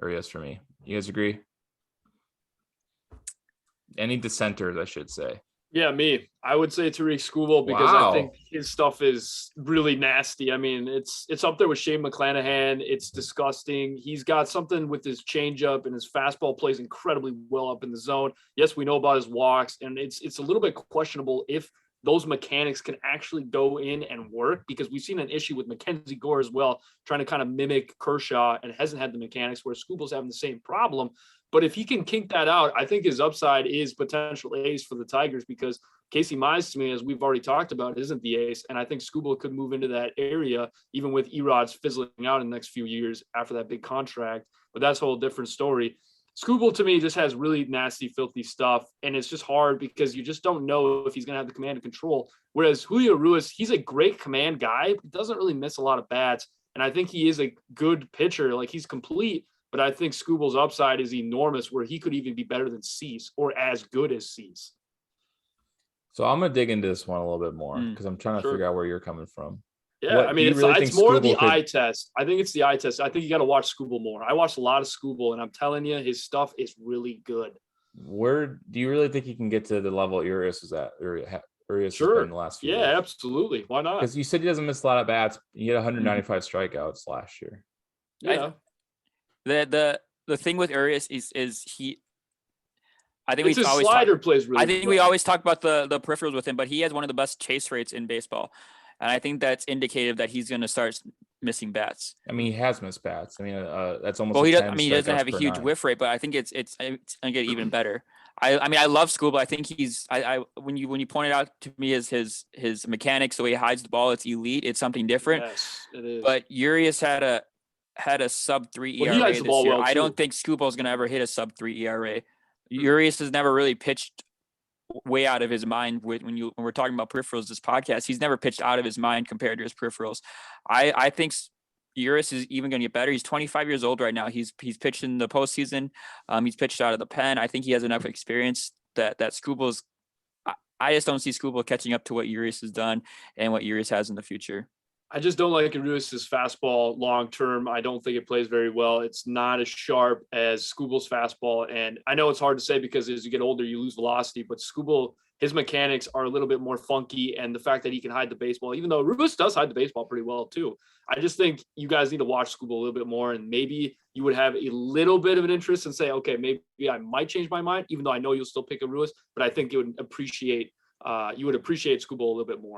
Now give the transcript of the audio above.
Urias for me. You guys agree? Any dissenters, I should say. Yeah, me. I would say Tarik Skubal because I think his stuff is really nasty. I mean, it's up there with Shane McClanahan. It's disgusting. He's got something with his changeup, and his fastball plays incredibly well up in the zone. Yes, we know about his walks, and it's a little bit questionable if those mechanics can actually go in and work, because we've seen an issue with Mackenzie Gore as well, trying to kind of mimic Kershaw, and hasn't had the mechanics, where Skubal's having the same problem. But if he can kink that out, I think his upside is potential ace for the Tigers, because Casey Mize, to me, as we've already talked about, isn't the ace. And I think Skubal could move into that area, even with Erod's fizzling out in the next few years after that big contract. But that's a whole different story. Skubal, to me, just has really nasty, filthy stuff. And it's just hard because you just don't know if he's going to have the command and control. Whereas Julio Urias, he's a great command guy, but doesn't really miss a lot of bats. And I think he is a good pitcher. Like, he's complete. But I think Skubal's upside is enormous, where he could even be better than Cease or as good as Cease. So I'm going to dig into this one a little bit more, because I'm trying to figure out where you're coming from. Yeah, I mean, it's more of the eye test. I think it's the eye test. I think you got to watch Skubal more. I watched a lot of Skubal, and I'm telling you, his stuff is really good. Where do you really think he can get to the level Urias is at? Urias sure. in the last few years? years? Absolutely. Why not? Because you said he doesn't miss a lot of bats. He had 195 strikeouts last year. Yeah. The thing with Urias is he. I think his slider plays really. I think we always talk about the peripherals with him, but he has one of the best chase rates in baseball, and I think that's indicative that he's going to start missing bats. I mean, he has missed bats. I mean, that's almost. Well, he doesn't have a huge whiff rate, but I think it's going to get even better. I mean, I love Skubal. I think he's when you pointed out to me his mechanics, the way he hides the ball, it's elite. It's something different. Yes, it is. But Urias had a sub-3 ERA this year. Well, I don't think Skubal's going to ever hit a sub-3 ERA. Urias has never really pitched way out of his mind when we're talking about peripherals this podcast. He's never pitched out of his mind compared to his peripherals. I think Urias is even going to get better. He's 25 years old right now. He's pitched in the postseason. He's pitched out of the pen. I think he has enough experience that Skubal's. I just don't see Skubal catching up to what Urias has done and what Urias has in the future. I just don't like Urias' fastball long term. I don't think it plays very well. It's not as sharp as Skubal's fastball. And I know it's hard to say because as you get older, you lose velocity. But Skubal, his mechanics are a little bit more funky. And the fact that he can hide the baseball, even though Urias does hide the baseball pretty well too. I just think you guys need to watch Skubal a little bit more. And maybe you would have a little bit of an interest and say, okay, maybe I might change my mind, even though I know you'll still pick Urias. But I think you would appreciate Skubal a little bit more.